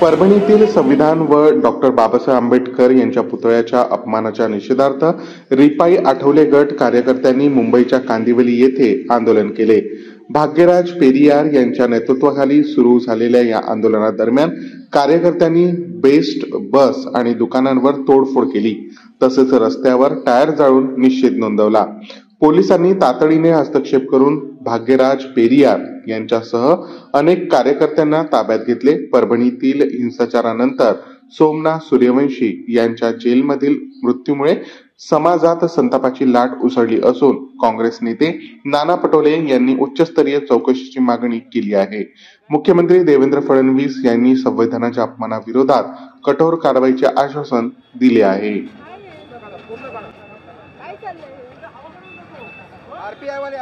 परभणीतील संविधान व डॉक्टर बाबासाहेब आंबेडकर यांच्या पुतळ्याच्या अपमानाच्या निषेधार्थ रिपाई आठवले गट कार्यकर्त्यांनी मुंबईच्या कांदिवली येथे आंदोलन केले. भाग्यराज पेरियार यांच्या नेतृत्वाखाली सुरू झालेल्या या आंदोलनादरम्यान कार्यकर्त्यांनी बेस्ट बस आणि दुकानांवर तोडफोड केली. तसेच रस्त्यावर टायर जाळून निषेध नोंदवला. पोलिसांनी तातडीने हस्तक्षेप करून भाग्यराज पेरियार यांच्यासह अनेक कार्यकर्त्यांना ताब्यात घेतले. परभणीतील हिंसाचारानंतर सोमनाथ सूर्यवंशी यांच्या जेलमधील मृत्यूमुळे समाजात संतापाची लाट उसळली असून काँग्रेस नेते नाना पटोले यांनी उच्चस्तरीय चौकशीची मागणी केली आहे. मुख्यमंत्री देवेंद्र फडणवीस यांनी संविधानाच्या अपमानाविरोधात कठोर कारवाईचे आश्वासन दिले आहे. आरपीआय वाले